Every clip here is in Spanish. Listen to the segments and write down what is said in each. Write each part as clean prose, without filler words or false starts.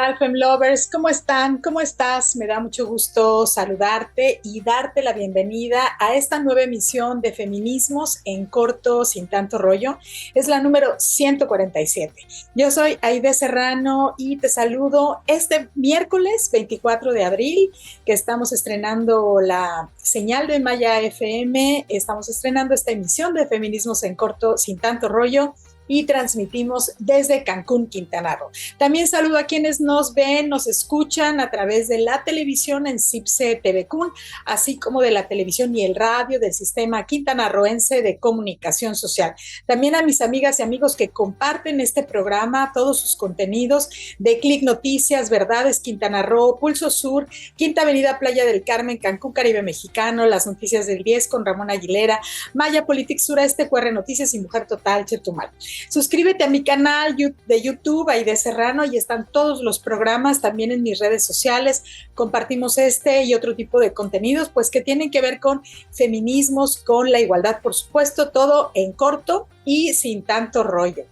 tal, Femlovers? ¿Cómo están? ¿Cómo estás? Me da mucho gusto saludarte y darte la bienvenida a esta nueva emisión de Feminismos en Corto, sin tanto rollo. Es la número 147. Yo soy Aide Serrano y te saludo este miércoles 24 de abril, que estamos estrenando la señal de Maya FM. Estamos estrenando esta emisión de Feminismos en Corto, sin tanto rollo, y transmitimos desde Cancún, Quintana Roo. También saludo a quienes nos ven, nos escuchan a través de la televisión en CIPSE TV Cun, así como de la televisión y el radio del Sistema Quintanarroense de Comunicación Social. También a mis amigas y amigos que comparten este programa, todos sus contenidos de Click Noticias, Verdades Quintana Roo, Pulso Sur, Quinta Avenida Playa del Carmen, Cancún, Caribe Mexicano, Las Noticias del 10 con Ramón Aguilera, Maya Politics Sureste, QR Noticias y Mujer Total, Chetumal. Suscríbete a mi canal de YouTube, Aide Serrano, y están todos los programas también en mis redes sociales. Compartimos este y otro tipo de contenidos, pues que tienen que ver con feminismos, con la igualdad, por supuesto, todo en corto y sin tanto rollo.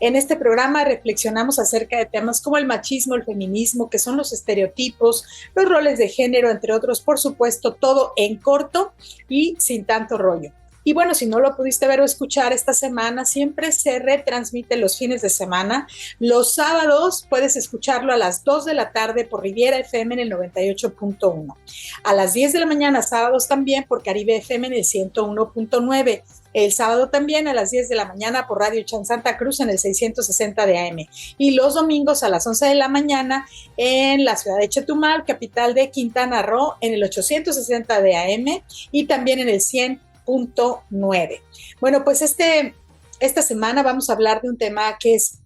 En este programa reflexionamos acerca de temas como el machismo, el feminismo, que son los estereotipos, los roles de género, entre otros, por supuesto, todo en corto y sin tanto rollo. Y bueno, si no lo pudiste ver o escuchar esta semana, siempre se retransmite los fines de semana. Los sábados puedes escucharlo a las 2 de la tarde por Riviera FM en el 98.1. A las 10 de la mañana, sábados también por Caribe FM en el 101.9. El sábado también a las 10 de la mañana por Radio Chan Santa Cruz en el 660 de AM. Y los domingos a las 11 de la mañana en la ciudad de Chetumal, capital de Quintana Roo, en el 860 de AM y también en el 100.9. Bueno, pues esta semana vamos a hablar de un tema que es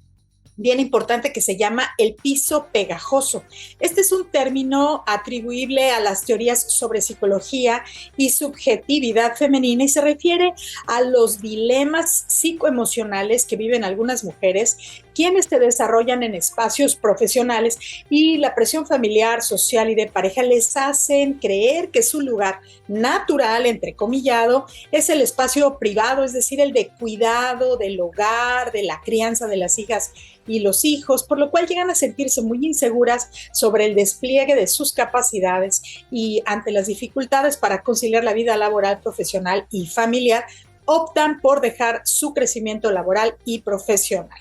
bien importante, que se llama el piso pegajoso. Este es un término atribuible a las teorías sobre psicología y subjetividad femenina y se refiere a los dilemas psicoemocionales que viven algunas mujeres quienes se desarrollan en espacios profesionales y la presión familiar, social y de pareja les hacen creer que su lugar natural, entrecomillado, es el espacio privado, es decir, el de cuidado del hogar, de la crianza de las hijas y los hijos, por lo cual llegan a sentirse muy inseguras sobre el despliegue de sus capacidades y ante las dificultades para conciliar la vida laboral, profesional y familiar, optan por dejar su crecimiento laboral y profesional.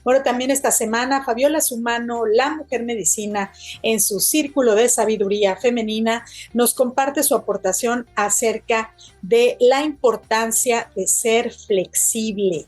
Bueno, también esta semana Fabiola Sumano, la mujer medicina, en su círculo de sabiduría femenina, nos comparte su aportación acerca de la importancia de ser flexible.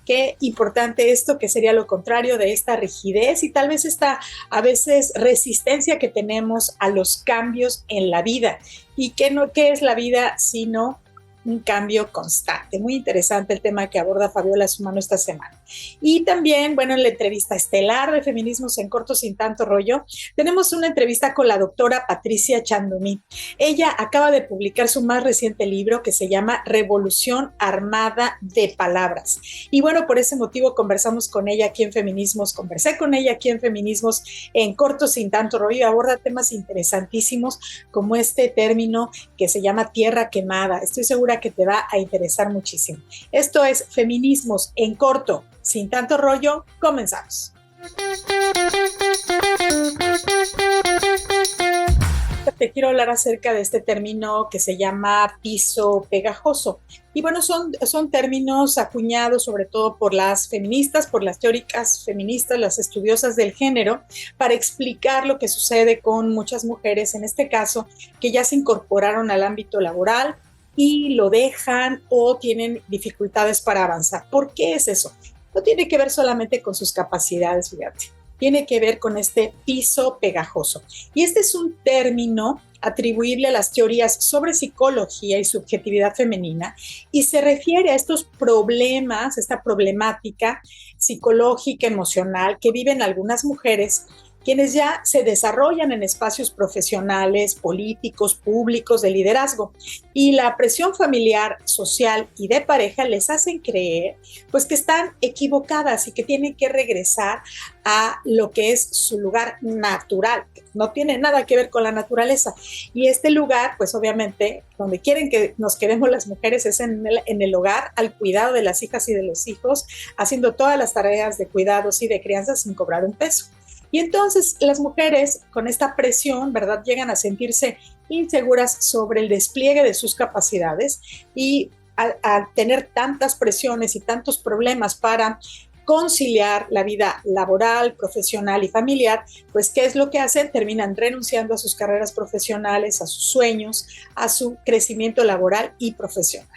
Qué importante esto, que sería lo contrario de esta rigidez y tal vez esta a veces resistencia que tenemos a los cambios en la vida. ¿Y qué es la vida sino un cambio constante? Muy interesante el tema que aborda Fabiola Sumano esta semana. Y también, bueno, en la entrevista estelar de Feminismos en Corto, sin tanto rollo, tenemos una entrevista con la doctora Patricia Chandomí. Ella acaba de publicar su más reciente libro que se llama Revolución Armada de Palabras. Y bueno, por ese motivo conversé con ella aquí en Feminismos en Corto, sin tanto rollo, y aborda temas interesantísimos como este término que se llama tierra quemada. Estoy segura que te va a interesar muchísimo. Esto es Feminismos en Corto, sin tanto rollo. Comenzamos. Te quiero hablar acerca de este término que se llama piso pegajoso. Y bueno, son términos acuñados sobre todo por las feministas, por las teóricas feministas, las estudiosas del género, para explicar lo que sucede con muchas mujeres, en este caso, que ya se incorporaron al ámbito laboral y lo dejan o tienen dificultades para avanzar. ¿Por qué es eso? No tiene que ver solamente con sus capacidades, fíjate. Tiene que ver con este piso pegajoso. Y este es un término atribuible a las teorías sobre psicología y subjetividad femenina y se refiere a estos problemas, esta problemática psicológica, emocional que viven algunas mujeres quienes ya se desarrollan en espacios profesionales, políticos, públicos, de liderazgo. Y la presión familiar, social y de pareja les hacen creer pues que están equivocadas y que tienen que regresar a lo que es su lugar natural, que no tiene nada que ver con la naturaleza. Y este lugar, pues obviamente, donde quieren que nos quedemos las mujeres es en el hogar, al cuidado de las hijas y de los hijos, haciendo todas las tareas de cuidados y de crianza sin cobrar un peso. Y entonces las mujeres con esta presión, ¿verdad?, llegan a sentirse inseguras sobre el despliegue de sus capacidades y al tener tantas presiones y tantos problemas para conciliar la vida laboral, profesional y familiar, pues ¿qué es lo que hacen? Terminan renunciando a sus carreras profesionales, a sus sueños, a su crecimiento laboral y profesional.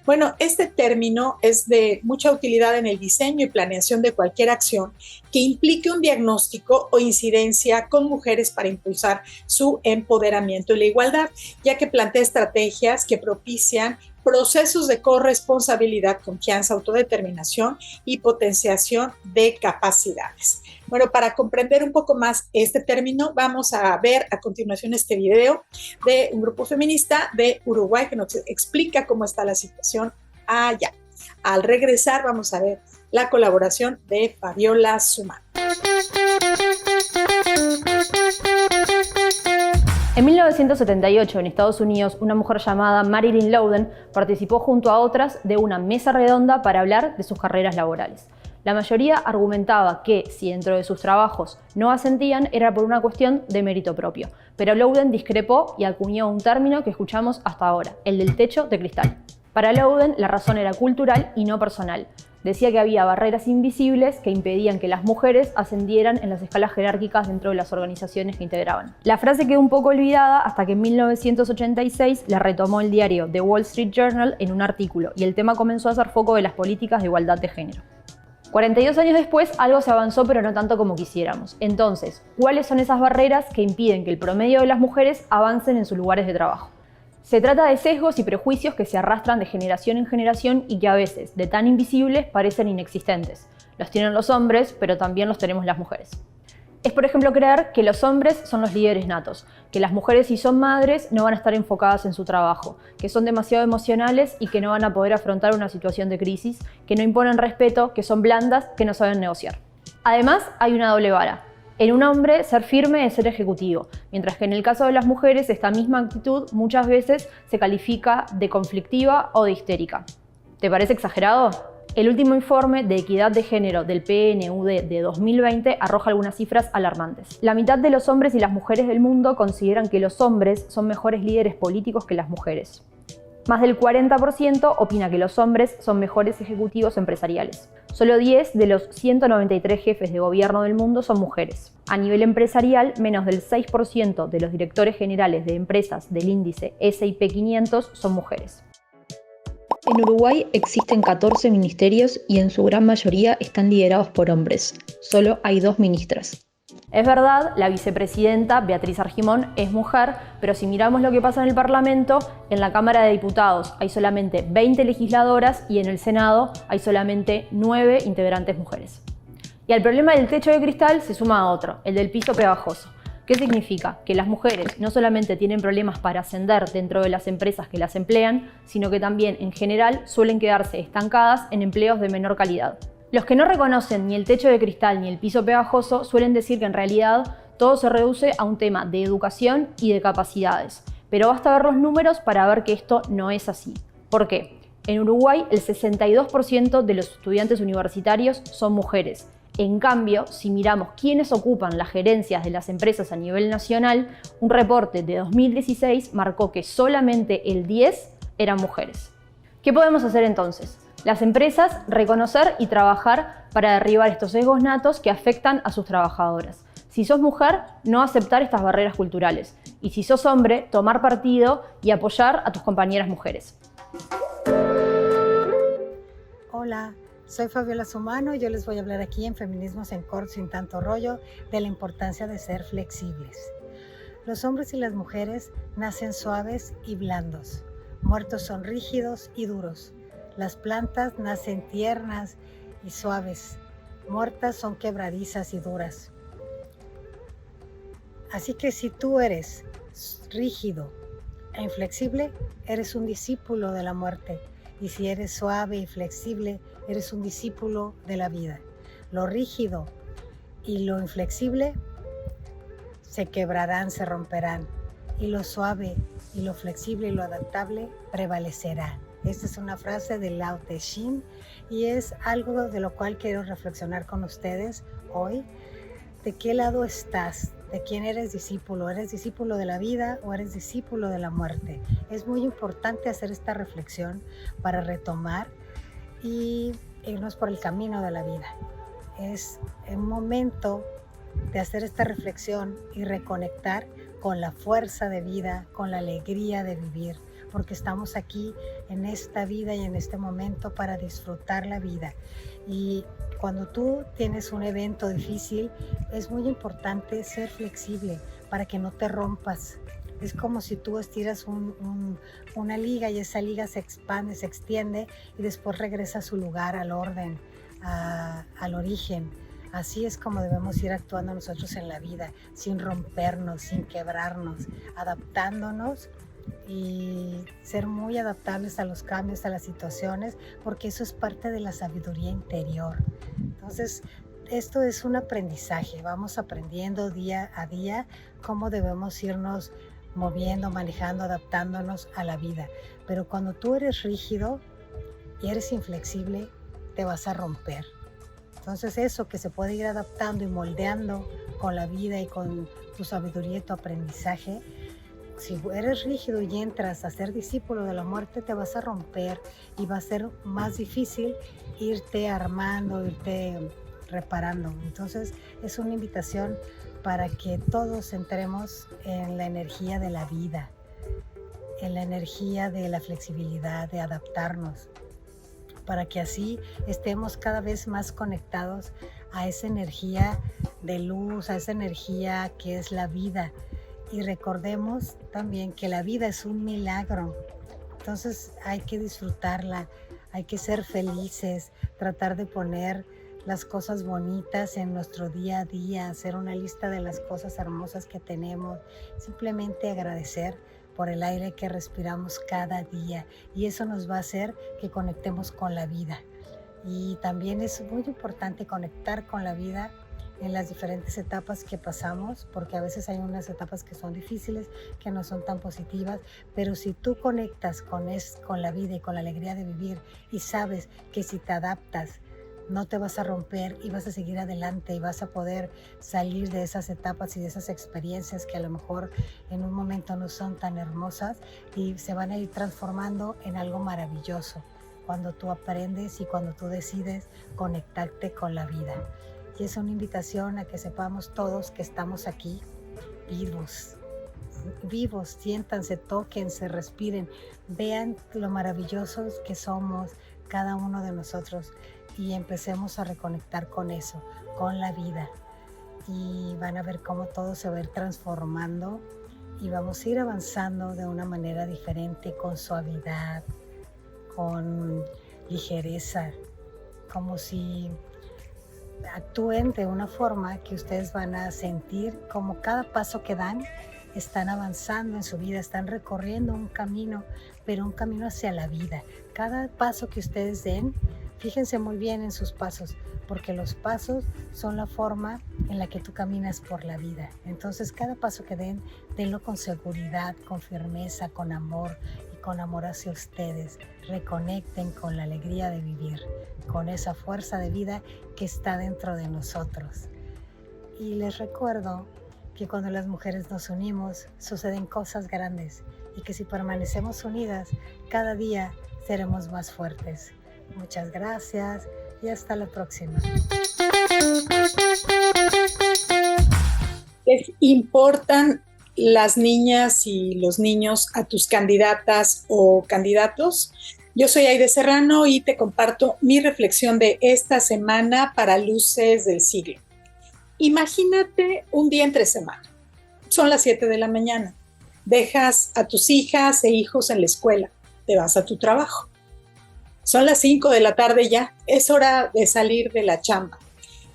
Bueno, este término es de mucha utilidad en el diseño y planeación de cualquier acción que implique un diagnóstico o incidencia con mujeres para impulsar su empoderamiento y la igualdad, ya que plantea estrategias que propician procesos de corresponsabilidad, confianza, autodeterminación y potenciación de capacidades. Bueno, para comprender un poco más este término, vamos a ver a continuación este video de un grupo feminista de Uruguay que nos explica cómo está la situación allá. Al regresar, vamos a ver la colaboración de Fabiola Sumán. En 1978, en Estados Unidos, una mujer llamada Marilyn Louden participó junto a otras de una mesa redonda para hablar de sus carreras laborales. La mayoría argumentaba que, si dentro de sus trabajos no ascentían, era por una cuestión de mérito propio. Pero Louden discrepó y acuñó un término que escuchamos hasta ahora, el del techo de cristal. Para Louden, la razón era cultural y no personal. Decía que había barreras invisibles que impedían que las mujeres ascendieran en las escalas jerárquicas dentro de las organizaciones que integraban. La frase quedó un poco olvidada hasta que en 1986 la retomó el diario The Wall Street Journal en un artículo y el tema comenzó a hacer foco de las políticas de igualdad de género. 42 años después, algo se avanzó, pero no tanto como quisiéramos. Entonces, ¿cuáles son esas barreras que impiden que el promedio de las mujeres avancen en sus lugares de trabajo? Se trata de sesgos y prejuicios que se arrastran de generación en generación y que a veces, de tan invisibles, parecen inexistentes. Los tienen los hombres, pero también los tenemos las mujeres. Es, por ejemplo, creer que los hombres son los líderes natos, que las mujeres, si son madres, no van a estar enfocadas en su trabajo, que son demasiado emocionales y que no van a poder afrontar una situación de crisis, que no imponen respeto, que son blandas, que no saben negociar. Además, hay una doble vara. En un hombre, ser firme es ser ejecutivo, mientras que en el caso de las mujeres, esta misma actitud muchas veces se califica de conflictiva o de histérica. ¿Te parece exagerado? El último informe de equidad de género del PNUD de 2020 arroja algunas cifras alarmantes. La mitad de los hombres y las mujeres del mundo consideran que los hombres son mejores líderes políticos que las mujeres. Más del 40% opina que los hombres son mejores ejecutivos empresariales. Solo 10 de los 193 jefes de gobierno del mundo son mujeres. A nivel empresarial, menos del 6% de los directores generales de empresas del índice S&P 500 son mujeres. En Uruguay existen 14 ministerios y en su gran mayoría están liderados por hombres. Solo hay 2 ministras. Es verdad, la vicepresidenta Beatriz Argimón es mujer, pero si miramos lo que pasa en el Parlamento, en la Cámara de Diputados hay solamente 20 legisladoras y en el Senado hay solamente 9 integrantes mujeres. Y al problema del techo de cristal se suma otro, el del piso pegajoso. ¿Qué significa? Que las mujeres no solamente tienen problemas para ascender dentro de las empresas que las emplean, sino que también, en general, suelen quedarse estancadas en empleos de menor calidad. Los que no reconocen ni el techo de cristal ni el piso pegajoso suelen decir que en realidad todo se reduce a un tema de educación y de capacidades. Pero basta ver los números para ver que esto no es así. ¿Por qué? En Uruguay el 62% de los estudiantes universitarios son mujeres. En cambio, si miramos quiénes ocupan las gerencias de las empresas a nivel nacional, un reporte de 2016 marcó que solamente el 10% eran mujeres. ¿Qué podemos hacer entonces? Las empresas, reconocer y trabajar para derribar estos sesgos natos que afectan a sus trabajadoras. Si sos mujer, no aceptar estas barreras culturales. Y si sos hombre, tomar partido y apoyar a tus compañeras mujeres. Hola, soy Fabiola Sumano y yo les voy a hablar aquí en Feminismos en Corto Sin Tanto Rollo de la importancia de ser flexibles. Los hombres y las mujeres nacen suaves y blandos. Muertos son rígidos y duros. Las plantas nacen tiernas y suaves. Muertas son quebradizas y duras. Así que si tú eres rígido e inflexible, eres un discípulo de la muerte. Y si eres suave y flexible, eres un discípulo de la vida. Lo rígido y lo inflexible se quebrarán, se romperán. Y lo suave y lo flexible y lo adaptable prevalecerá. Esta es una frase de Lao Tse Ching y es algo de lo cual quiero reflexionar con ustedes hoy. ¿de qué lado estás? ¿De quién eres discípulo? ¿Eres discípulo de la vida o eres discípulo de la muerte? Es muy importante hacer esta reflexión para retomar y irnos por el camino de la vida. Es un momento de hacer esta reflexión y reconectar con la fuerza de vida, con la alegría de vivir, porque estamos aquí en esta vida y en este momento para disfrutar la vida. Y cuando tú tienes un evento difícil, es muy importante ser flexible para que no te rompas. Es como si tú estiras una liga y esa liga se expande, se extiende y después regresa a su lugar, al orden, al origen. Así es como debemos ir actuando nosotros en la vida, sin rompernos, sin quebrarnos, adaptándonos y ser muy adaptables a los cambios, a las situaciones, porque eso es parte de la sabiduría interior. Entonces, esto es un aprendizaje, vamos aprendiendo día a día cómo debemos irnos moviendo, manejando, adaptándonos a la vida. Pero cuando tú eres rígido y eres inflexible, te vas a romper. Entonces eso que se puede ir adaptando y moldeando con la vida y con tu sabiduría y tu aprendizaje, si eres rígido y entras a ser discípulo de la muerte, te vas a romper y va a ser más difícil irte armando, irte reparando. Entonces es una invitación para que todos entremos en la energía de la vida, en la energía de la flexibilidad, de adaptarnos, para que así estemos cada vez más conectados a esa energía de luz, a esa energía que es la vida. Y recordemos también que la vida es un milagro. Entonces hay que disfrutarla, hay que ser felices, tratar de poner las cosas bonitas en nuestro día a día, hacer una lista de las cosas hermosas que tenemos, simplemente agradecer por el aire que respiramos cada día, y eso nos va a hacer que conectemos con la vida. Y también es muy importante conectar con la vida en las diferentes etapas que pasamos, porque a veces hay unas etapas que son difíciles, que no son tan positivas, pero si tú conectas con la vida y con la alegría de vivir y sabes que si te adaptas no te vas a romper y vas a seguir adelante y vas a poder salir de esas etapas y de esas experiencias que a lo mejor en un momento no son tan hermosas y se van a ir transformando en algo maravilloso cuando tú aprendes y cuando tú decides conectarte con la vida. Y es una invitación a que sepamos todos que estamos aquí vivos, siéntanse, tóquense, respiren, vean lo maravillosos que somos cada uno de nosotros y empecemos a reconectar con eso, con la vida. Y van a ver cómo todo se va a ir transformando y vamos a ir avanzando de una manera diferente, con suavidad, con ligereza, como si actúen de una forma que ustedes van a sentir como cada paso que dan están avanzando en su vida, están recorriendo un camino, pero un camino hacia la vida. Cada paso que ustedes den, fíjense muy bien en sus pasos, porque los pasos son la forma en la que tú caminas por la vida. Entonces, cada paso que den, denlo con seguridad, con firmeza, con amor y con amor hacia ustedes. Reconecten con la alegría de vivir, con esa fuerza de vida que está dentro de nosotros. Y les recuerdo que cuando las mujeres nos unimos, suceden cosas grandes y que si permanecemos unidas, cada día seremos más fuertes. Muchas gracias y hasta la próxima. ¿Les importan las niñas y los niños a tus candidatas o candidatos? Yo soy Aide Serrano y te comparto mi reflexión de esta semana para Luces del Siglo. Imagínate un día entre semana. Son las 7 de la mañana. Dejas a tus hijas e hijos en la escuela. Te vas a tu trabajo. Son las 5 de la tarde ya. Es hora de salir de la chamba.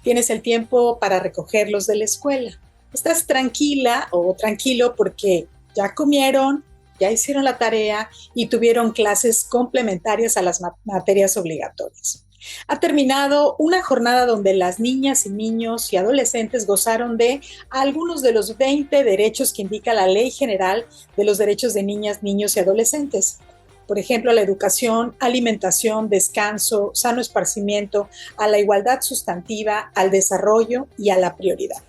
Tienes el tiempo para recogerlos de la escuela. Estás tranquila o tranquilo porque ya comieron, ya hicieron la tarea y tuvieron clases complementarias a las materias obligatorias. Ha terminado una jornada donde las niñas y niños y adolescentes gozaron de algunos de los 20 derechos que indica la Ley General de los Derechos de Niñas, Niños y Adolescentes. Por ejemplo, a la educación, alimentación, descanso, sano esparcimiento, a la igualdad sustantiva, al desarrollo y a la prioridad.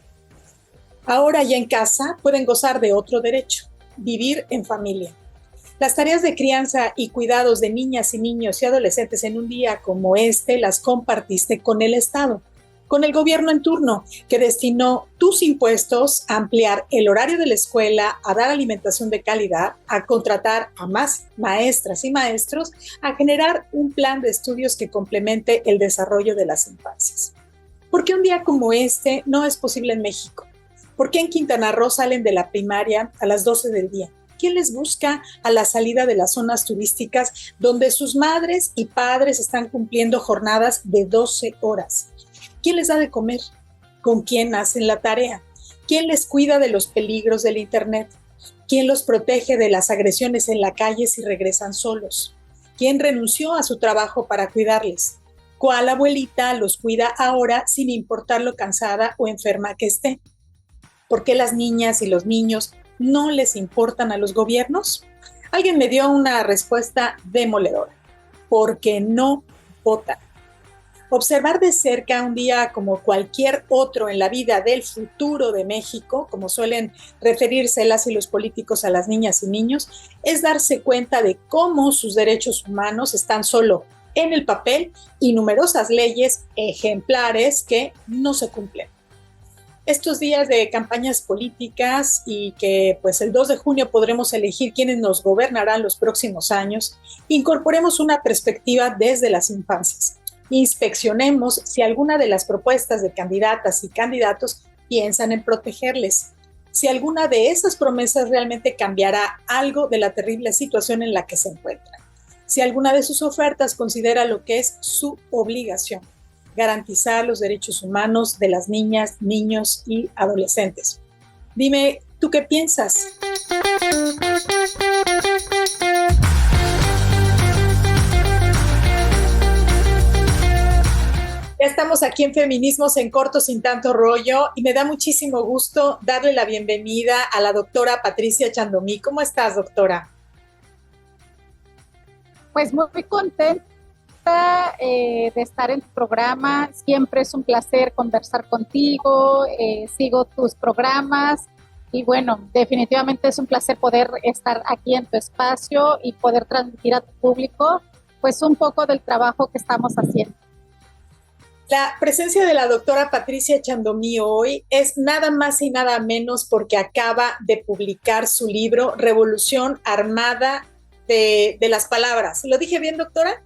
Ahora ya en casa pueden gozar de otro derecho, vivir en familia. Las tareas de crianza y cuidados de niñas y niños y adolescentes en un día como este las compartiste con el Estado, con el gobierno en turno, que destinó tus impuestos a ampliar el horario de la escuela, a dar alimentación de calidad, a contratar a más maestras y maestros, a generar un plan de estudios que complemente el desarrollo de las infancias. ¿Por qué un día como este no es posible en México? ¿Por qué en Quintana Roo salen de la primaria a las 12 del día? ¿Quién les busca a la salida de las zonas turísticas donde sus madres y padres están cumpliendo jornadas de 12 horas? ¿Quién les da de comer? ¿Con quién hacen la tarea? ¿Quién les cuida de los peligros del Internet? ¿Quién los protege de las agresiones en la calle si regresan solos? ¿Quién renunció a su trabajo para cuidarles? ¿Cuál abuelita los cuida ahora sin importar lo cansada o enferma que esté? ¿Por qué las niñas y los niños no les importan a los gobiernos? Alguien me dio una respuesta demoledora. Porque no votan. Observar de cerca un día como cualquier otro en la vida del futuro de México, como suelen referirse las y los políticos a las niñas y niños, es darse cuenta de cómo sus derechos humanos están solo en el papel y numerosas leyes ejemplares que no se cumplen. Estos días de campañas políticas y que pues el 2 de junio podremos elegir quiénes nos gobernarán los próximos años, incorporemos una perspectiva desde las infancias. Inspeccionemos si alguna de las propuestas de candidatas y candidatos piensan en protegerles, si alguna de esas promesas realmente cambiará algo de la terrible situación en la que se encuentran, si alguna de sus ofertas considera lo que es su obligación, garantizar los derechos humanos de las niñas, niños y adolescentes. Dime, ¿tú qué piensas? Ya estamos aquí en Feminismos en Corto sin tanto rollo y me da muchísimo gusto darle la bienvenida a la doctora Patricia Chandomí. ¿Cómo estás, doctora? Pues muy contenta de estar en tu programa. Siempre es un placer conversar contigo, sigo tus programas y bueno, definitivamente es un placer poder estar aquí en tu espacio y poder transmitir a tu público pues un poco del trabajo que estamos haciendo. La presencia de la doctora Patricia Chandomí hoy es nada más y nada menos porque acaba de publicar su libro Revolución Armada de las Palabras. ¿Lo dije bien, doctora?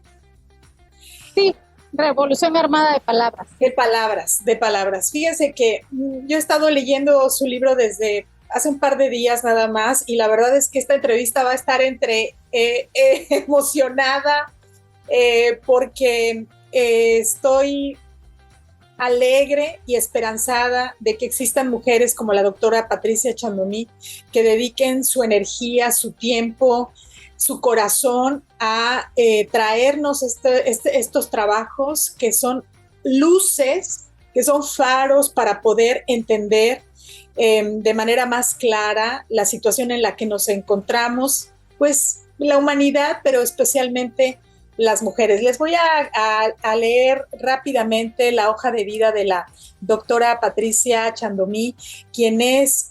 Sí, Revolución Armada de Palabras. De palabras. Fíjense que yo he estado leyendo su libro desde hace un par de días nada más y la verdad es que esta entrevista va a estar entre emocionada porque estoy alegre y esperanzada de que existan mujeres como la doctora Patricia Chandomí que dediquen su energía, su tiempo, su corazón a traernos estos trabajos que son luces, que son faros para poder entender de manera más clara la situación en la que nos encontramos, pues la humanidad, pero especialmente las mujeres. Les voy a leer rápidamente la hoja de vida de la doctora Patricia Chandomí, quien es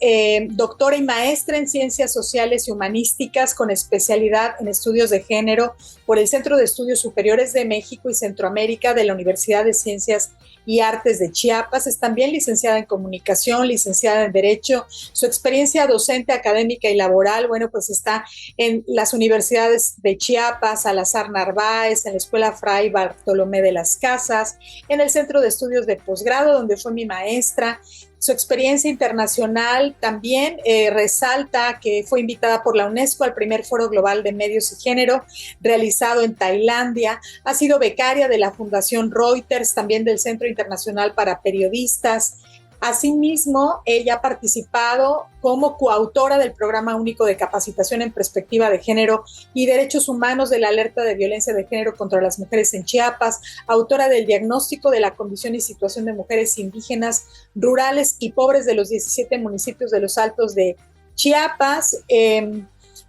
doctora y maestra en Ciencias Sociales y Humanísticas con especialidad en estudios de género por el Centro de Estudios Superiores de México y Centroamérica de la Universidad de Ciencias y Artes de Chiapas. Es también licenciada en Comunicación, licenciada en Derecho. Su experiencia docente, académica y laboral, bueno, pues está en las universidades de Chiapas, Salazar Narváez, en la Escuela Fray Bartolomé de las Casas, en el Centro de Estudios de Posgrado, donde fue mi maestra. Su experiencia internacional también resalta que fue invitada por la UNESCO al primer Foro Global de Medios y Género realizado en Tailandia. Ha sido becaria de la Fundación Reuters, también del Centro Internacional para Periodistas. Asimismo, ella ha participado como coautora del Programa Único de Capacitación en Perspectiva de Género y Derechos Humanos de la Alerta de Violencia de Género contra las Mujeres en Chiapas, autora del Diagnóstico de la Condición y Situación de Mujeres Indígenas, Rurales y Pobres de los 17 municipios de los Altos de Chiapas.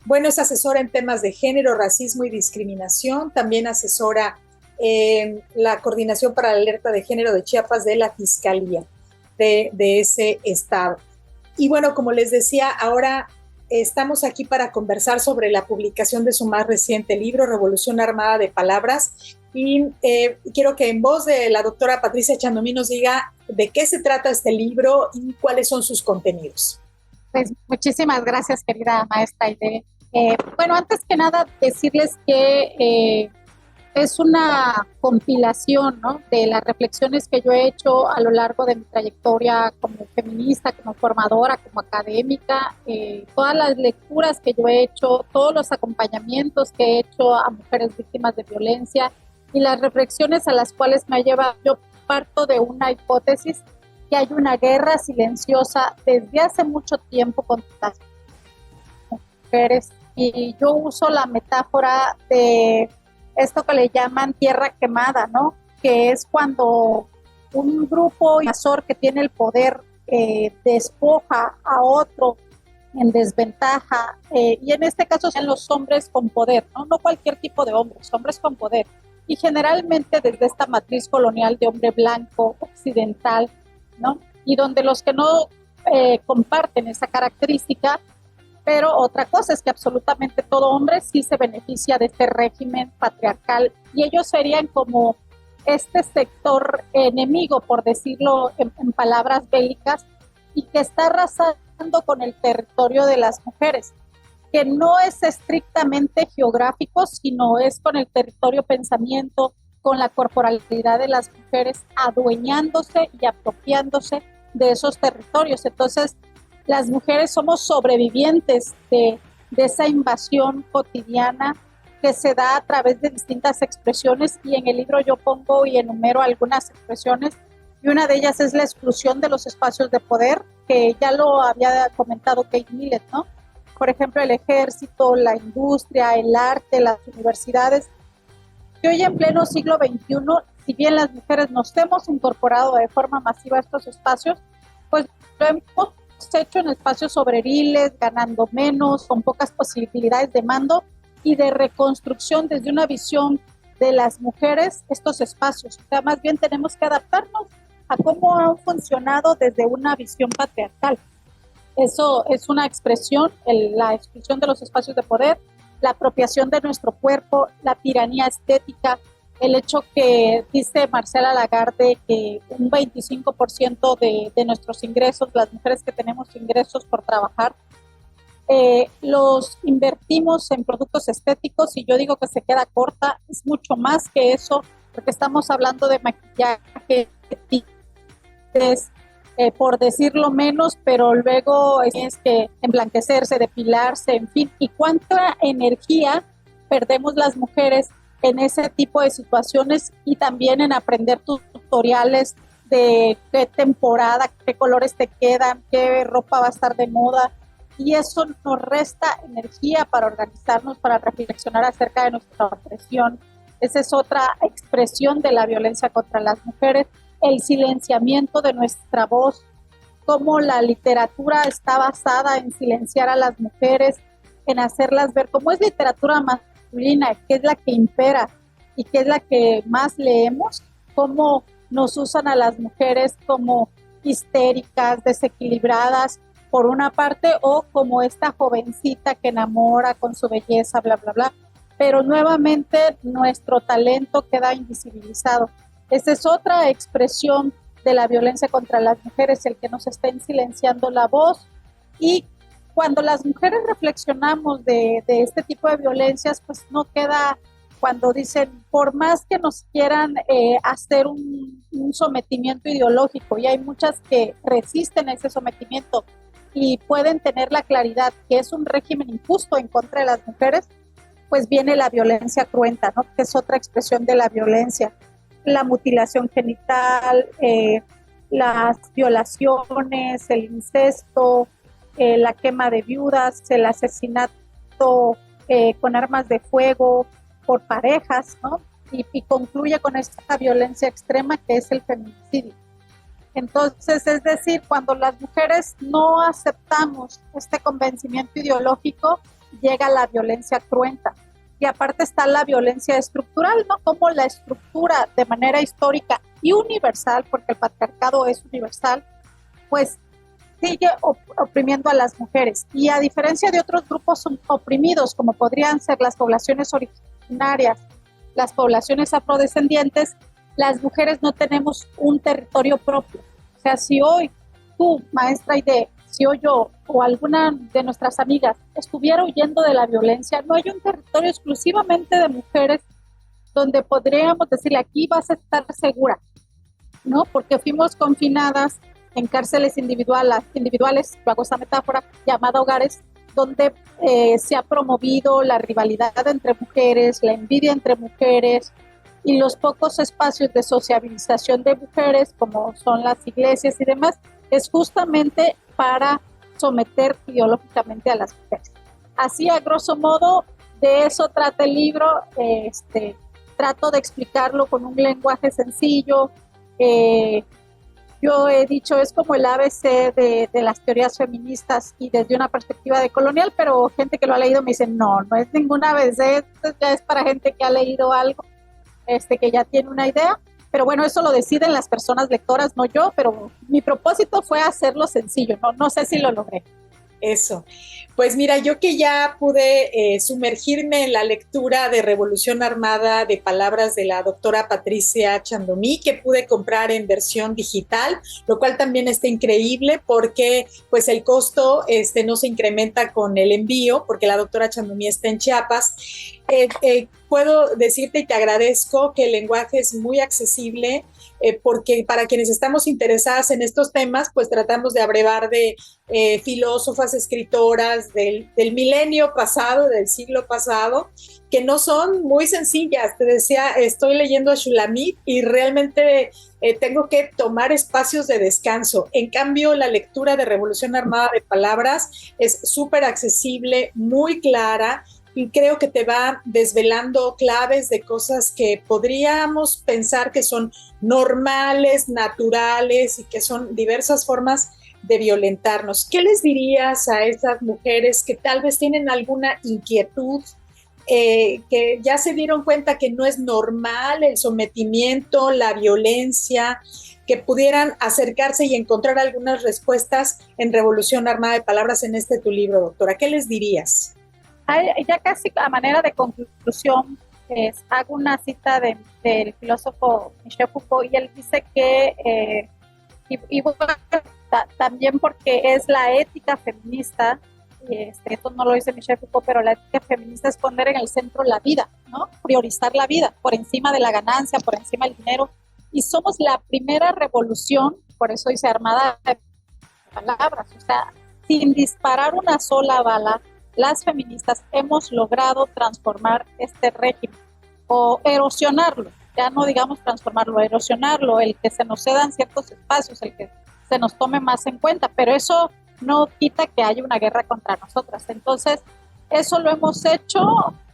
Bueno, es asesora en temas de género, racismo y discriminación, también asesora la Coordinación para la Alerta de Género de Chiapas de la Fiscalía de ese estado. Y bueno, como les decía, ahora estamos aquí para conversar sobre la publicación de su más reciente libro, Revolución Armada de Palabras. Y quiero que en voz de la doctora Patricia Chandomí nos diga de qué se trata este libro y cuáles son sus contenidos. Pues muchísimas gracias, querida maestra Aide. Bueno, antes que nada, decirles que es una compilación, ¿no?, de las reflexiones que yo he hecho a lo largo de mi trayectoria como feminista, como formadora, como académica, todas las lecturas que yo he hecho, todos los acompañamientos que he hecho a mujeres víctimas de violencia y las reflexiones a las cuales me ha llevado. Yo parto de una hipótesis, que hay una guerra silenciosa desde hace mucho tiempo contra las mujeres, y yo uso la metáfora de esto que le llaman tierra quemada, ¿no?, que es cuando un grupo invasor que tiene el poder despoja a otro en desventaja, y en este caso son los hombres con poder, ¿no? No cualquier tipo de hombres, hombres con poder, y generalmente desde esta matriz colonial de hombre blanco, occidental, ¿no?, y donde los que no comparten esa característica. Pero otra cosa es que absolutamente todo hombre sí se beneficia de este régimen patriarcal, y ellos serían como este sector enemigo, por decirlo en palabras bélicas, y que está arrasando con el territorio de las mujeres, que no es estrictamente geográfico, sino es con el territorio pensamiento, con la corporalidad de las mujeres, adueñándose y apropiándose de esos territorios. Entonces, las mujeres somos sobrevivientes de esa invasión cotidiana que se da a través de distintas expresiones, y en el libro yo pongo y enumero algunas expresiones, y una de ellas es la exclusión de los espacios de poder, que ya lo había comentado Kate Millett, ¿no? Por ejemplo, el ejército, la industria, el arte, las universidades. Y hoy en pleno siglo XXI, si bien las mujeres nos hemos incorporado de forma masiva a estos espacios, pues lo hemos hecho en espacios obreriles, ganando menos, con pocas posibilidades de mando y de reconstrucción desde una visión de las mujeres estos espacios. O sea, más bien tenemos que adaptarnos a cómo han funcionado desde una visión patriarcal. Eso es una expresión, la exclusión de los espacios de poder, la apropiación de nuestro cuerpo, la tiranía estética, el hecho que dice Marcela Lagarde que un 25% de nuestros ingresos, las mujeres que tenemos ingresos por trabajar, los invertimos en productos estéticos, y yo digo que se queda corta, es mucho más que eso, porque estamos hablando de maquillaje, por decirlo menos, pero luego es que emblanquecerse, depilarse, en fin, y cuánta energía perdemos las mujeres en ese tipo de situaciones, y también en aprender tutoriales de qué temporada, qué colores te quedan, qué ropa va a estar de moda, y eso nos resta energía para organizarnos, para reflexionar acerca de nuestra opresión. Esa es otra expresión de la violencia contra las mujeres, el silenciamiento de nuestra voz, cómo la literatura está basada en silenciar a las mujeres, en hacerlas ver cómo es literatura masculina, que es la que impera y que es la que más leemos, cómo nos usan a las mujeres como histéricas, desequilibradas, por una parte, o como esta jovencita que enamora con su belleza, bla, bla, bla. Pero nuevamente nuestro talento queda invisibilizado. Esa es otra expresión de la violencia contra las mujeres, el que nos estén silenciando la voz. Y cuando las mujeres reflexionamos de este tipo de violencias, pues no queda, cuando dicen, por más que nos quieran hacer un sometimiento ideológico, y hay muchas que resisten a ese sometimiento y pueden tener la claridad que es un régimen injusto en contra de las mujeres, pues viene la violencia cruenta, ¿no?, que es otra expresión de la violencia. La mutilación genital, las violaciones, el incesto, la quema de viudas, el asesinato con armas de fuego por parejas, ¿no? Y concluye con esta violencia extrema que es el feminicidio. Entonces, es decir, cuando las mujeres no aceptamos este convencimiento ideológico, llega la violencia cruenta. Y aparte está la violencia estructural, ¿no? Como la estructura de manera histórica y universal, porque el patriarcado es universal, pues sigue oprimiendo a las mujeres. Y a diferencia de otros grupos oprimidos, como podrían ser las poblaciones originarias, las poblaciones afrodescendientes, las mujeres no tenemos un territorio propio. O sea, si hoy tú, maestra Aide, si hoy yo o alguna de nuestras amigas estuviera huyendo de la violencia, no hay un territorio exclusivamente de mujeres donde podríamos decirle, aquí vas a estar segura, ¿no? Porque fuimos confinadas en cárceles individuales, hago esa metáfora, llamada hogares, donde se ha promovido la rivalidad entre mujeres, la envidia entre mujeres, y los pocos espacios de sociabilización de mujeres, como son las iglesias y demás, es justamente para someter ideológicamente a las mujeres. Así, a grosso modo, de eso trata el libro. Trato de explicarlo con un lenguaje sencillo. Yo he dicho, es como el ABC de las teorías feministas y desde una perspectiva decolonial, pero gente que lo ha leído me dice, no es ningún ABC, esto ya es para gente que ha leído algo, que ya tiene una idea. Pero bueno, eso lo deciden las personas lectoras, no yo, pero mi propósito fue hacerlo sencillo, no sé si lo logré. Eso. Pues mira, yo que ya pude sumergirme en la lectura de Revolución Armada de palabras de la doctora Patricia Chandomí, que pude comprar en versión digital, lo cual también está increíble porque pues el costo no se incrementa con el envío, porque la doctora Chandomí está en Chiapas. Puedo decirte y te agradezco que el lenguaje es muy accesible, porque para quienes estamos interesadas en estos temas, pues tratamos de abrevar de filósofas, escritoras del milenio pasado, del siglo pasado, que no son muy sencillas. Te decía, estoy leyendo a Shulamit y realmente tengo que tomar espacios de descanso. En cambio, la lectura de Revolución Armada de Palabras es súper accesible, muy clara, y creo que te va desvelando claves de cosas que podríamos pensar que son normales, naturales y que son diversas formas de violentarnos. ¿Qué les dirías a esas mujeres que tal vez tienen alguna inquietud, que ya se dieron cuenta que no es normal el sometimiento, la violencia, que pudieran acercarse y encontrar algunas respuestas en Revolución Armada de Palabras en tu libro, doctora? ¿Qué les dirías? Ya casi a manera de conclusión, hago una cita del filósofo Michel Foucault, y él dice que, también porque es la ética feminista, esto no lo dice Michel Foucault, pero la ética feminista es poner en el centro la vida, ¿no? Priorizar la vida por encima de la ganancia, por encima del dinero, y somos la primera revolución, por eso dice Armada de Palabras, o sea, sin disparar una sola bala, las feministas hemos logrado transformar este régimen o erosionarlo, ya no digamos transformarlo, erosionarlo, el que se nos cedan ciertos espacios, el que se nos tome más en cuenta, pero eso no quita que haya una guerra contra nosotras. Entonces, eso lo hemos hecho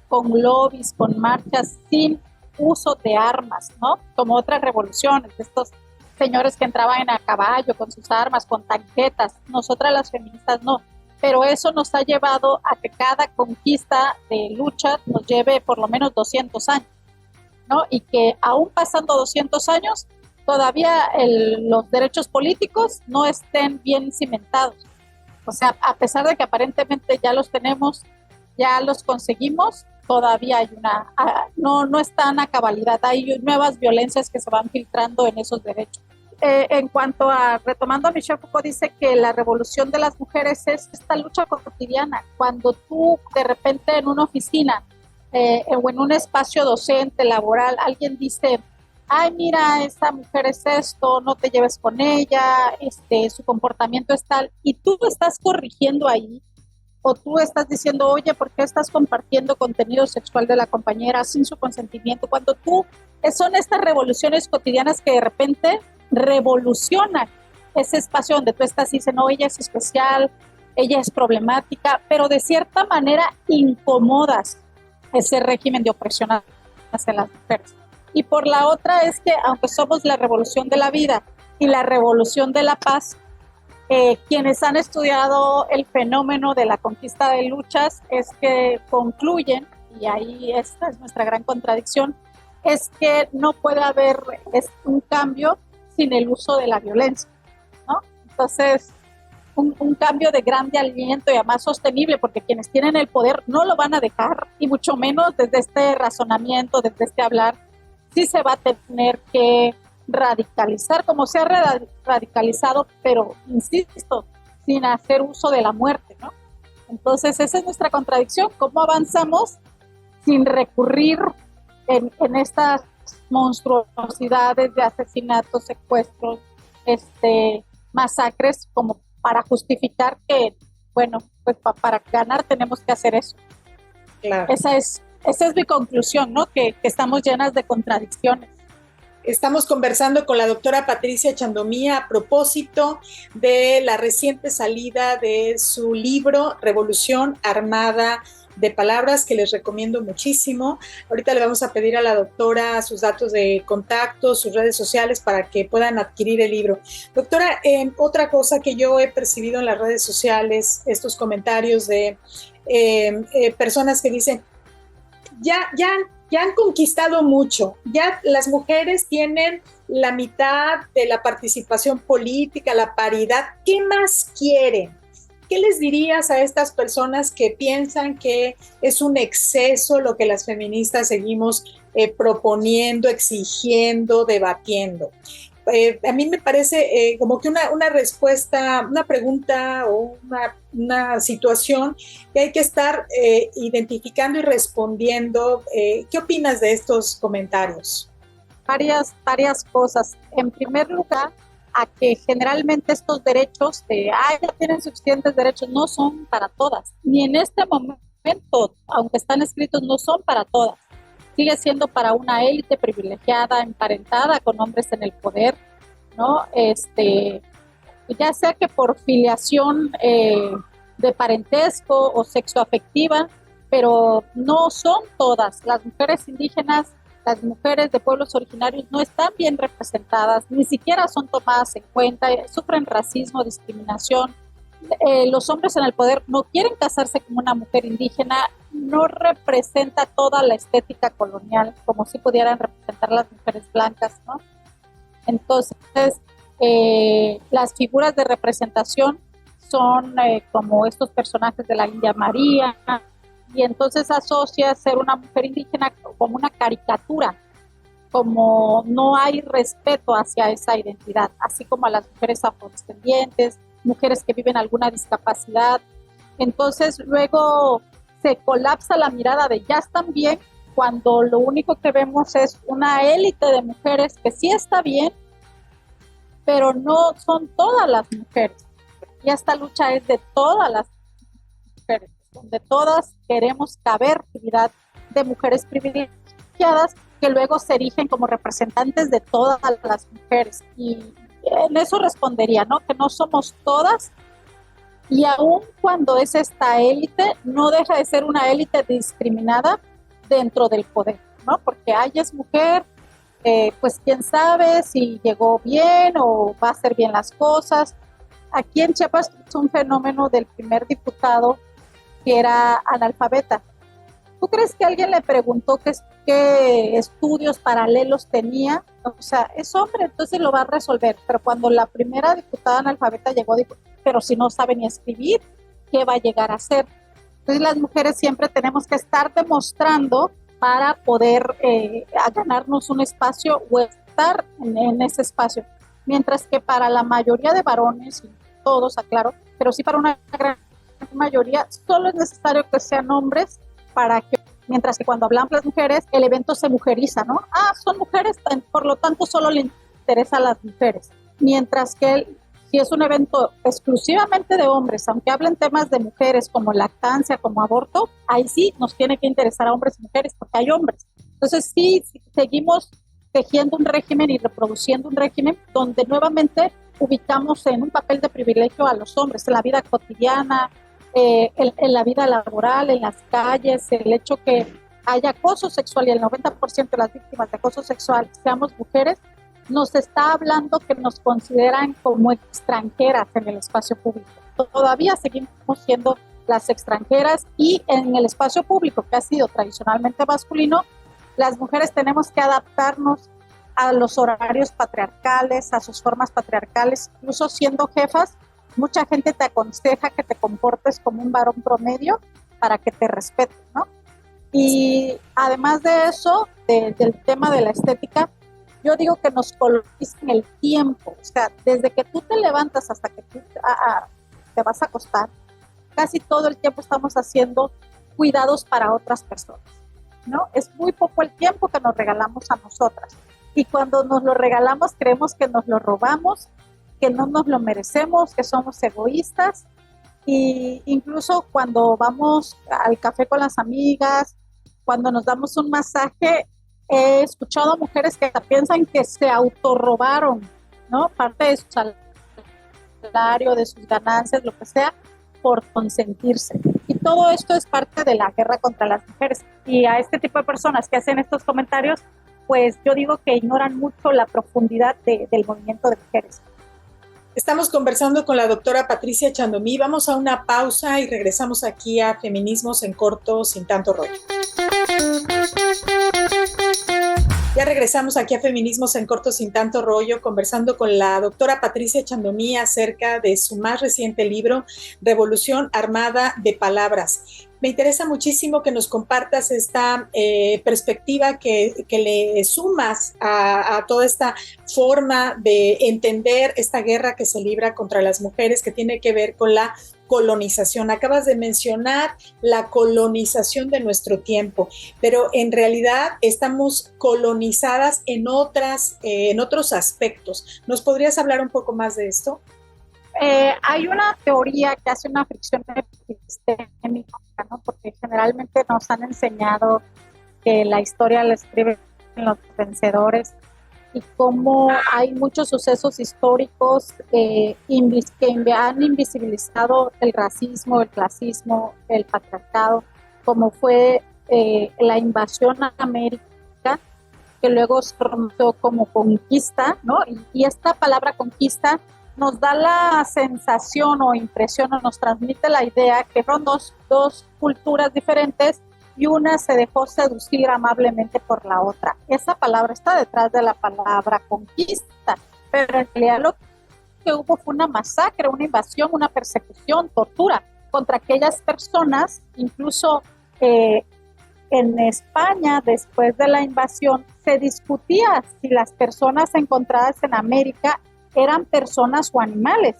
con lobbies, con marchas, sin uso de armas, ¿no? Como otras revoluciones, estos señores que entraban a caballo con sus armas, con tanquetas. Nosotras las feministas no. Pero eso nos ha llevado a que cada conquista de lucha nos lleve por lo menos 200 años, ¿no? Y que aún pasando 200 años, todavía los derechos políticos no estén bien cimentados. O sea, a pesar de que aparentemente ya los tenemos, ya los conseguimos, todavía hay no están a cabalidad. Hay nuevas violencias que se van filtrando en esos derechos. En cuanto a, retomando a Michel Foucault, dice que la revolución de las mujeres es esta lucha cotidiana. Cuando tú de repente en una oficina o en un espacio docente, laboral, alguien dice, ay, mira, esta mujer es esto, no te lleves con ella, su comportamiento es tal, y tú estás corrigiendo ahí, o tú estás diciendo, oye, ¿por qué estás compartiendo contenido sexual de la compañera sin su consentimiento? Cuando son estas revoluciones cotidianas que de repente revolucionan ese espacio donde tú estás y dices, no, ella es especial, ella es problemática, pero de cierta manera incomodas ese régimen de opresión hacia las mujeres. Y por la otra es que, aunque somos la revolución de la vida y la revolución de la paz, quienes han estudiado el fenómeno de la conquista de luchas es que concluyen, y ahí esta es nuestra gran contradicción, es que no puede haber un cambio sin el uso de la violencia, ¿no? Entonces, un cambio de grande aliento y además sostenible, porque quienes tienen el poder no lo van a dejar, y mucho menos desde este razonamiento, desde este hablar. Sí se va a tener que radicalizar, como se ha radicalizado, pero insisto, sin hacer uso de la muerte, ¿no? Entonces esa es nuestra contradicción, cómo avanzamos sin recurrir en estas monstruosidades de asesinatos, secuestros, masacres, como para justificar que, bueno, pues para ganar tenemos que hacer eso. Claro. Esa es mi conclusión, ¿no? Que estamos llenas de contradicciones. Estamos conversando con la doctora Patricia Chandomía a propósito de la reciente salida de su libro Revolución Armada de Palabras, que les recomiendo muchísimo. Ahorita le vamos a pedir a la doctora sus datos de contacto, sus redes sociales para que puedan adquirir el libro. Doctora, otra cosa que yo he percibido en las redes sociales, estos comentarios de personas que dicen, ya han conquistado mucho, ya las mujeres tienen la mitad de la participación política, la paridad, ¿qué más quieren? ¿Qué les dirías a estas personas que piensan que es un exceso lo que las feministas seguimos proponiendo, exigiendo, debatiendo? A mí me parece como que una respuesta, una pregunta o una situación que hay que estar identificando y respondiendo. ¿Qué opinas de estos comentarios? Varias cosas. En primer lugar, a que generalmente estos derechos ya tienen suficientes derechos, no son para todas. Ni en este momento, aunque están escritos, no son para todas. Sigue siendo para una élite privilegiada, emparentada con hombres en el poder, ¿no? Ya sea que por filiación de parentesco o sexoafectiva, pero no son todas. Las mujeres indígenas, las mujeres de pueblos originarios no están bien representadas, ni siquiera son tomadas en cuenta, sufren racismo, discriminación. Los hombres en el poder no quieren casarse con una mujer indígena, no representa toda la estética colonial como si pudieran representar las mujeres blancas, ¿no? Entonces, las figuras de representación son como estos personajes de la India María, y entonces asocia ser una mujer indígena como una caricatura, como no hay respeto hacia esa identidad, así como a las mujeres afrodescendientes, mujeres que viven alguna discapacidad. Entonces luego se colapsa la mirada de ya están bien, cuando lo único que vemos es una élite de mujeres que sí está bien, pero no son todas las mujeres. Y esta lucha es de todas las mujeres, donde todas queremos caber actividad de mujeres privilegiadas que luego se erigen como representantes de todas las mujeres. Y en eso respondería, ¿no? Que no somos todas, y aun cuando es esta élite, no deja de ser una élite discriminada dentro del poder, ¿no? Porque es mujer, pues quién sabe si llegó bien o va a hacer bien las cosas. Aquí en Chiapas es un fenómeno del primer diputado que era analfabeta. ¿Tú crees que alguien le preguntó qué estudios paralelos tenía? O sea, es hombre, entonces lo va a resolver. Pero cuando la primera diputada analfabeta llegó, dijo, pero si no sabe ni escribir, ¿qué va a llegar a hacer? Entonces las mujeres siempre tenemos que estar demostrando para poder ganarnos un espacio o estar en ese espacio. Mientras que para la mayoría de varones, y todos, aclaro, pero sí para una gran mayoría, solo es necesario que sean hombres para que, mientras que cuando hablamos las mujeres, el evento se mujeriza, ¿no? Son mujeres, por lo tanto solo le interesa a las mujeres. Mientras que si es un evento exclusivamente de hombres, aunque hablen temas de mujeres como lactancia, como aborto, ahí sí nos tiene que interesar a hombres y mujeres porque hay hombres. Entonces sí, seguimos tejiendo un régimen y reproduciendo un régimen donde nuevamente ubicamos en un papel de privilegio a los hombres, en la vida cotidiana, en la vida laboral, en las calles, el hecho que haya acoso sexual y el 90% de las víctimas de acoso sexual seamos mujeres, nos está hablando que nos consideran como extranjeras en el espacio público. Todavía seguimos siendo las extranjeras, y en el espacio público, que ha sido tradicionalmente masculino, las mujeres tenemos que adaptarnos a los horarios patriarcales, a sus formas patriarcales, incluso siendo jefas, mucha gente te aconseja que te comportes como un varón promedio para que te respeten, ¿no? Y además de eso, del tema de la estética, yo digo que nos colonizan el tiempo, o sea, desde que tú te levantas hasta que tú te vas a acostar, casi todo el tiempo estamos haciendo cuidados para otras personas, ¿no? Es muy poco el tiempo que nos regalamos a nosotras. Y cuando nos lo regalamos, creemos que nos lo robamos, que no nos lo merecemos, que somos egoístas. Y incluso cuando vamos al café con las amigas, cuando nos damos un masaje, he escuchado a mujeres que piensan que se autorrobaron, ¿no? Parte de su salario, de sus ganancias, lo que sea, por consentirse. Y todo esto es parte de la guerra contra las mujeres. Y a este tipo de personas que hacen estos comentarios, pues yo digo que ignoran mucho la profundidad del movimiento de mujeres. Estamos conversando con la doctora Patricia Chandomí. Vamos a una pausa y regresamos aquí a Feminismos en Corto, sin tanto rollo. Ya regresamos aquí a Feminismos en Corto, sin tanto rollo, conversando con la doctora Patricia Chandomí acerca de su más reciente libro, Revolución Armada de Palabras. Me interesa muchísimo que nos compartas esta perspectiva que le sumas a toda esta forma de entender esta guerra que se libra contra las mujeres, que tiene que ver con la colonización. Acabas de mencionar la colonización de nuestro tiempo, pero en realidad estamos colonizadas en otros aspectos. ¿Nos podrías hablar un poco más de esto? Hay una teoría que hace una fricción epistémica, ¿no? Porque generalmente nos han enseñado que la historia la escriben los vencedores y cómo hay muchos sucesos históricos que han invisibilizado el racismo, el clasismo, el patriarcado, como fue la invasión a América, que luego se rompió como conquista, ¿no? Y esta palabra conquista nos da la sensación o impresión o nos transmite la idea que son dos culturas diferentes y una se dejó seducir amablemente por la otra. Esa palabra está detrás de la palabra conquista, pero en realidad lo que hubo fue una masacre, una invasión, una persecución, tortura contra aquellas personas. Incluso en España, después de la invasión, se discutía si las personas encontradas en América eran personas o animales.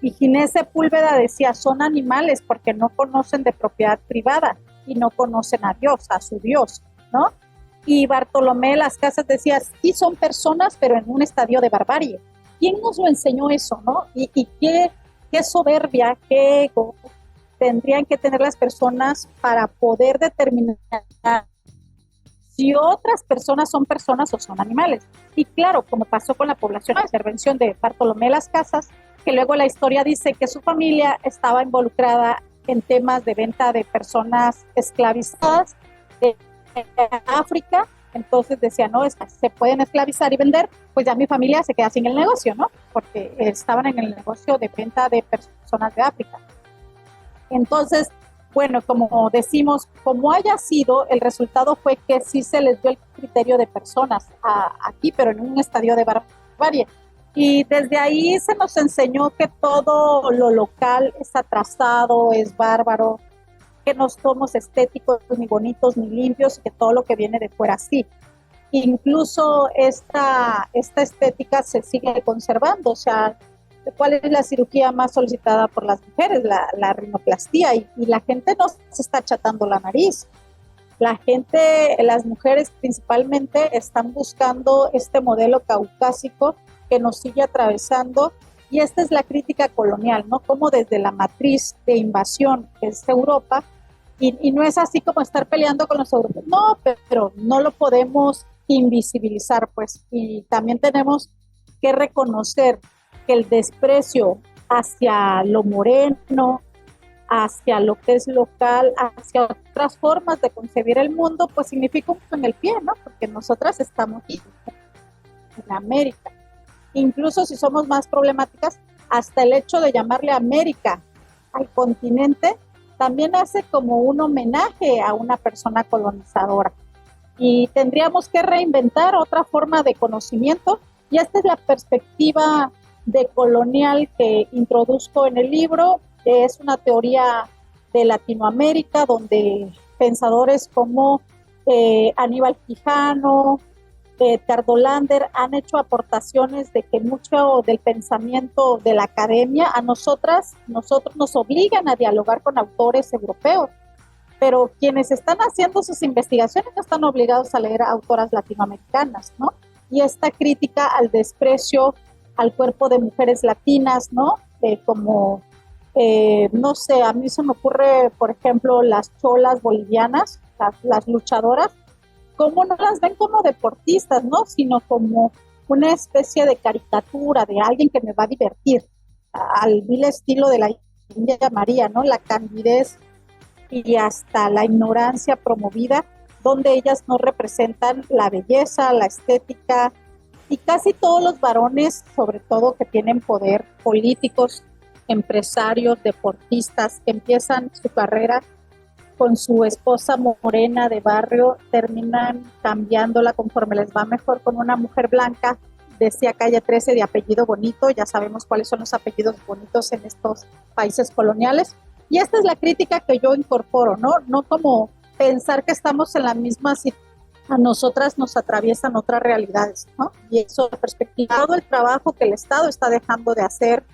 Y Ginés Sepúlveda decía, son animales porque no conocen de propiedad privada y no conocen a Dios, a su Dios, ¿no? Y Bartolomé de las Casas decía, sí son personas, pero en un estadio de barbarie. ¿Quién nos lo enseñó eso, no? Y qué soberbia, qué ego tendrían que tener las personas para poder determinar si otras personas son personas o son animales. Y claro, como pasó con la población, la intervención de Bartolomé de las Casas, que luego la historia dice que su familia estaba involucrada en temas de venta de personas esclavizadas de África. Entonces decía, no, se pueden esclavizar y vender, pues ya mi familia se queda sin el negocio, ¿no? Porque estaban en el negocio de venta de personas de África. Entonces, bueno, como decimos, como haya sido, el resultado fue que sí se les dio el criterio de personas aquí, pero en un estadio de barbarie. Y desde ahí se nos enseñó que todo lo local es atrasado, es bárbaro, que no somos estéticos, ni bonitos, ni limpios, que todo lo que viene de fuera sí. Incluso esta estética se sigue conservando, o sea, ¿cuál es la cirugía más solicitada por las mujeres? La rinoplastia, y la gente no se está achatando la nariz. La gente, las mujeres principalmente, están buscando este modelo caucásico que nos sigue atravesando, y esta es la crítica colonial, ¿no? Como desde la matriz de invasión, que es Europa, y no es así como estar peleando con los europeos, no, pero no lo podemos invisibilizar, pues, y también tenemos que reconocer que el desprecio hacia lo moreno, hacia lo que es local, hacia otras formas de concebir el mundo, pues significa un poco en el pie, ¿no? Porque nosotras estamos aquí en América. Incluso si somos más problemáticas, hasta el hecho de llamarle América al continente también hace como un homenaje a una persona colonizadora. Y tendríamos que reinventar otra forma de conocimiento, y esta es la perspectiva decolonial que introduzco en el libro es una teoría de Latinoamérica, donde pensadores como Aníbal Quijano, Tardolander han hecho aportaciones de que mucho del pensamiento de la academia a nosotros nos obligan a dialogar con autores europeos, pero quienes están haciendo sus investigaciones no están obligados a leer a autoras latinoamericanas, ¿no? Y esta crítica al desprecio al cuerpo de mujeres latinas, ¿no? No sé, a mí se me ocurre, por ejemplo, las cholas bolivianas, las luchadoras, cómo no las ven como deportistas, ¿no? Sino como una especie de caricatura de alguien que me va a divertir, al vil estilo de la India María, ¿no? La candidez y hasta la ignorancia promovida, donde ellas no representan la belleza, la estética, y casi todos los varones, sobre todo que tienen poder, políticos, empresarios, deportistas, que empiezan su carrera con su esposa morena de barrio, terminan cambiándola conforme les va mejor con una mujer blanca, decía Calle 13, de apellido bonito. Ya sabemos cuáles son los apellidos bonitos en estos países coloniales. Y esta es la crítica que yo incorporo, ¿no? No como pensar que estamos en la misma situación, a nosotras nos atraviesan otras realidades, ¿no? Y eso, perspectiva, todo el trabajo que el Estado está dejando de hacer,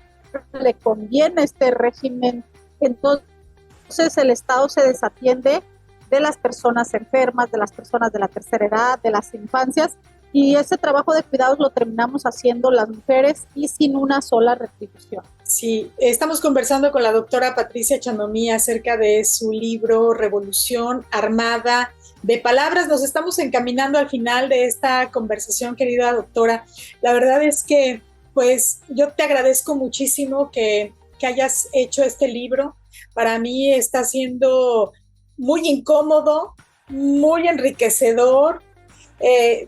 le conviene a este régimen. Entonces el Estado se desatiende de las personas enfermas, de las personas de la tercera edad, de las infancias, y ese trabajo de cuidados lo terminamos haciendo las mujeres y sin una sola retribución. Sí, estamos conversando con la doctora Patricia Chandomí acerca de su libro Revolución Armada de Palabras. Nos estamos encaminando al final de esta conversación, querida doctora. La verdad es que, pues, yo te agradezco muchísimo que hayas hecho este libro. Para mí está siendo muy incómodo, muy enriquecedor.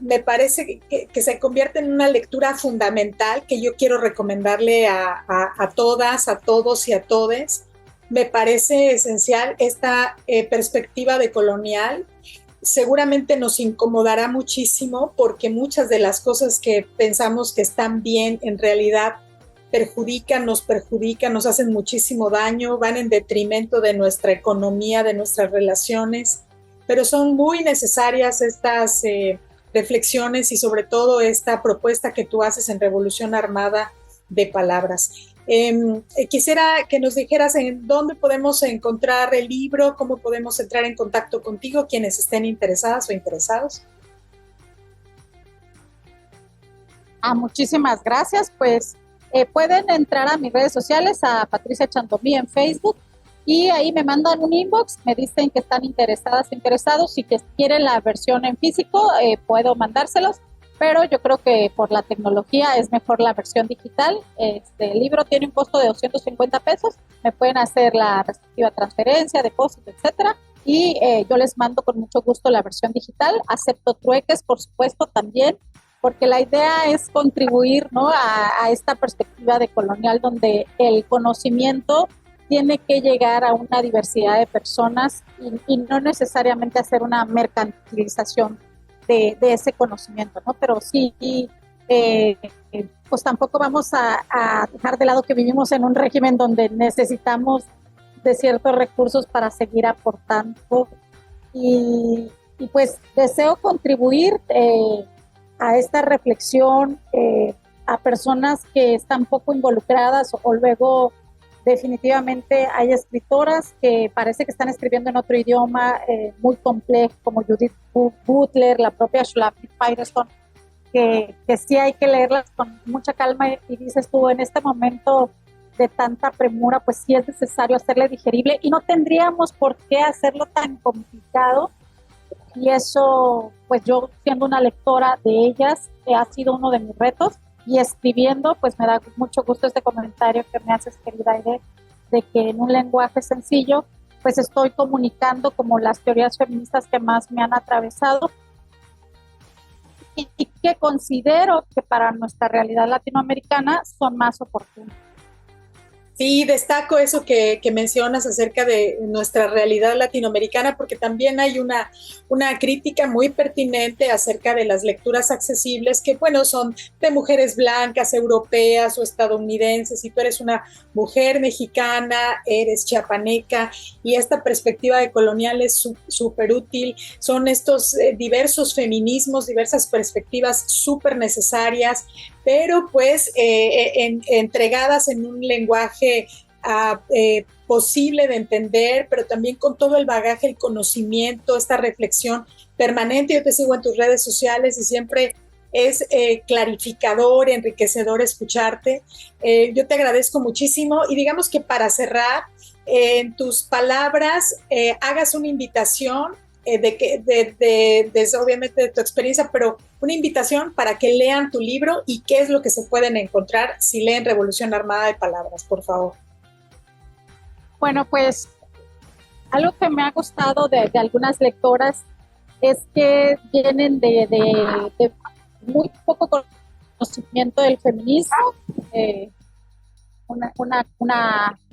Me parece que se convierte en una lectura fundamental que yo quiero recomendarle a todas, a todos y a todes. Me parece esencial esta perspectiva decolonial. Seguramente nos incomodará muchísimo porque muchas de las cosas que pensamos que están bien en realidad nos perjudican, nos hacen muchísimo daño, van en detrimento de nuestra economía, de nuestras relaciones, pero son muy necesarias estas reflexiones y sobre todo esta propuesta que tú haces en Revolución Armada de Palabras. Quisiera que nos dijeras en dónde podemos encontrar el libro, cómo podemos entrar en contacto contigo, quienes estén interesadas o interesados. Muchísimas gracias. Pues pueden entrar a mis redes sociales, a Patricia Chandomí en Facebook, y ahí me mandan un inbox, me dicen que están interesados y que quieren la versión en físico, puedo mandárselos, pero yo creo que por la tecnología es mejor la versión digital. El libro tiene un costo de 250 pesos, me pueden hacer la respectiva transferencia, depósito, etcétera, y yo les mando con mucho gusto la versión digital. Acepto trueques, por supuesto, también, porque la idea es contribuir, ¿no?, a esta perspectiva decolonial donde el conocimiento tiene que llegar a una diversidad de personas y no necesariamente hacer una mercantilización de ese conocimiento, ¿no? Pero sí, pues tampoco vamos a dejar de lado que vivimos en un régimen donde necesitamos de ciertos recursos para seguir aportando, y pues deseo contribuir a esta reflexión a personas que están poco involucradas o luego definitivamente hay escritoras que parece que están escribiendo en otro idioma muy complejo, como Judith Butler, la propia Shulamit Firestone, que sí hay que leerlas con mucha calma, y dices tú, en este momento de tanta premura, pues sí es necesario hacerle digerible y no tendríamos por qué hacerlo tan complicado. Y eso, pues yo siendo una lectora de ellas, ha sido uno de mis retos. Y escribiendo, pues me da mucho gusto este comentario que me haces, querida Aide, de que en un lenguaje sencillo, pues estoy comunicando como las teorías feministas que más me han atravesado y que considero que para nuestra realidad latinoamericana son más oportunas. Sí, destaco eso que mencionas acerca de nuestra realidad latinoamericana, porque también hay una crítica muy pertinente acerca de las lecturas accesibles que, bueno, son de mujeres blancas, europeas o estadounidenses. Si tú eres una mujer mexicana, eres chiapaneca, y esta perspectiva de colonial es súper útil. Son estos diversos feminismos, diversas perspectivas súper necesarias, pero pues entregadas en un lenguaje posible de entender, pero también con todo el bagaje, el conocimiento, esta reflexión permanente. Yo te sigo en tus redes sociales y siempre es clarificador, enriquecedor escucharte. Yo te agradezco muchísimo y digamos que para cerrar, en tus palabras, hagas una invitación obviamente de tu experiencia, pero una invitación para que lean tu libro y qué es lo que se pueden encontrar si leen Revolución Armada de Palabras, por favor. Bueno, pues algo que me ha gustado de algunas lectoras es que vienen de muy poco conocimiento del feminismo.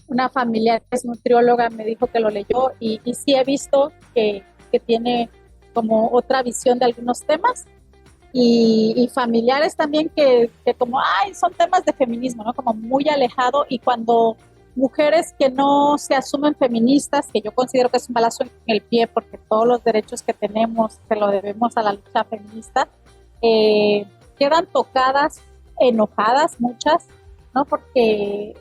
Una familiar que es nutrióloga me dijo que lo leyó y sí he visto que tiene como otra visión de algunos temas y familiares también que como, son temas de feminismo, ¿no? Como muy alejado, y cuando mujeres que no se asumen feministas, que yo considero que es un balazo en el pie porque todos los derechos que tenemos se lo debemos a la lucha feminista, quedan tocadas, enojadas muchas, ¿no? Porque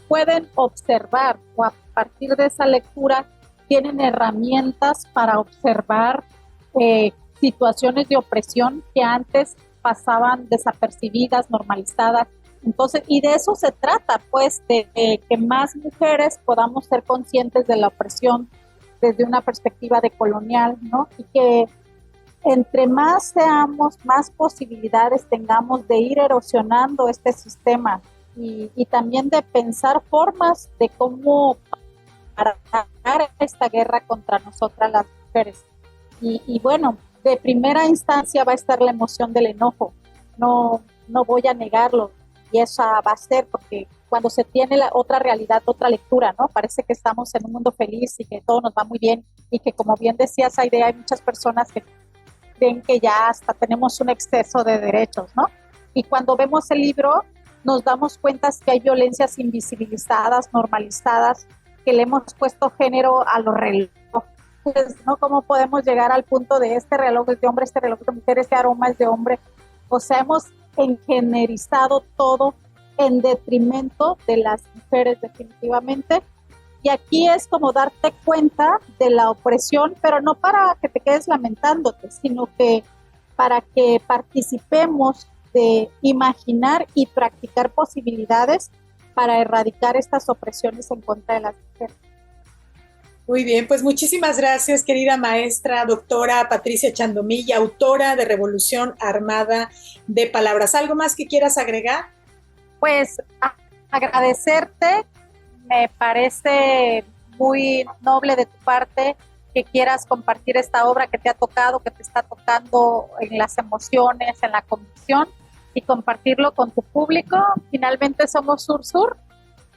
pueden observar, o a partir de esa lectura tienen herramientas para observar situaciones de opresión que antes pasaban desapercibidas, normalizadas. Entonces, y de eso se trata, pues, de que más mujeres podamos ser conscientes de la opresión desde una perspectiva decolonial, ¿no? Y que entre más seamos, más posibilidades tengamos de ir erosionando este sistema y también de pensar formas de cómo parar esta guerra contra nosotras las mujeres. Y bueno, de primera instancia va a estar la emoción del enojo, no voy a negarlo, y esa va a ser porque cuando se tiene la otra realidad, otra lectura, ¿no? Parece que estamos en un mundo feliz y que todo nos va muy bien, y que, como bien decías, Aide, hay muchas personas que creen que ya hasta tenemos un exceso de derechos, ¿no? Y cuando vemos el libro nos damos cuenta que hay violencias invisibilizadas, normalizadas, que le hemos puesto género a los relojes, ¿no? ¿Cómo podemos llegar al punto de este reloj es de hombre, este reloj es de mujer, este aroma es de hombre? O sea, hemos engenerizado todo en detrimento de las mujeres, definitivamente. Y aquí es como darte cuenta de la opresión, pero no para que te quedes lamentándote, sino que para que participemos de imaginar y practicar posibilidades para erradicar estas opresiones en contra de las mujeres. Muy bien, pues muchísimas gracias, querida maestra, doctora Patricia Chandomilla, autora de Revolución Armada de Palabras. ¿Algo más que quieras agregar? Pues agradecerte, me parece muy noble de tu parte que quieras compartir esta obra que te ha tocado, que te está tocando en las emociones, en la convicción, y compartirlo con tu público. Finalmente somos Sur-Sur,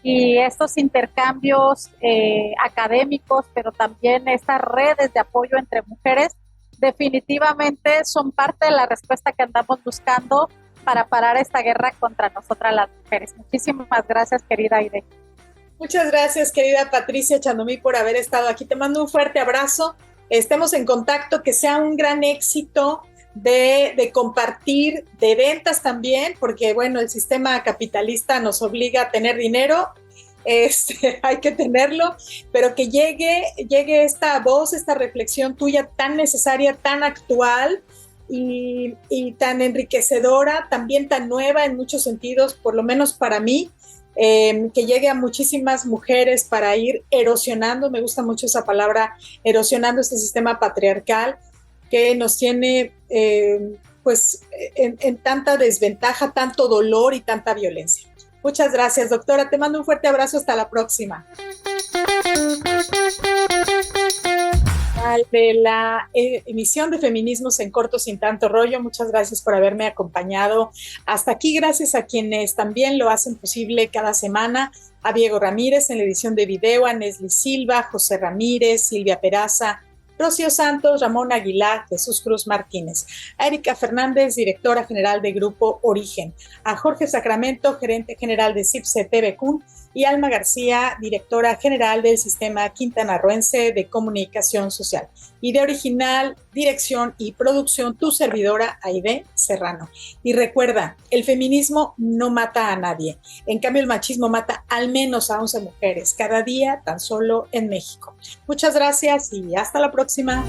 y estos intercambios académicos, pero también estas redes de apoyo entre mujeres, definitivamente son parte de la respuesta que andamos buscando para parar esta guerra contra nosotras las mujeres. Muchísimas gracias, querida Aide. Muchas gracias, querida Patricia Chandomí, por haber estado aquí. Te mando un fuerte abrazo. Estemos en contacto, que sea un gran éxito de compartir, de ventas también, porque bueno, el sistema capitalista nos obliga a tener dinero, hay que tenerlo, pero que llegue esta voz, esta reflexión tuya tan necesaria, tan actual y tan enriquecedora, también tan nueva en muchos sentidos, por lo menos para mí, que llegue a muchísimas mujeres para ir erosionando, me gusta mucho esa palabra, erosionando este sistema patriarcal que nos tiene pues en tanta desventaja, tanto dolor y tanta violencia. Muchas gracias, doctora. Te mando un fuerte abrazo. Hasta la próxima. final de la emisión de Feminismos en Corto Sin Tanto Rollo. Muchas gracias por haberme acompañado hasta aquí. Gracias a quienes también lo hacen posible cada semana. A Diego Ramírez en la edición de video, a Nesli Silva, José Ramírez, Silvia Peraza, Rocío Santos, Ramón Aguilar, Jesús Cruz Martínez, a Erika Fernández, directora general de Grupo Origen, a Jorge Sacramento, gerente general de CIPSE TVCUN, y Alma García, directora general del Sistema Quintanarroense de Comunicación Social. Idea original, dirección y producción, tu servidora Aide Serrano. Y recuerda, el feminismo no mata a nadie. En cambio, el machismo mata al menos a 11 mujeres cada día, tan solo en México. Muchas gracias y hasta la próxima.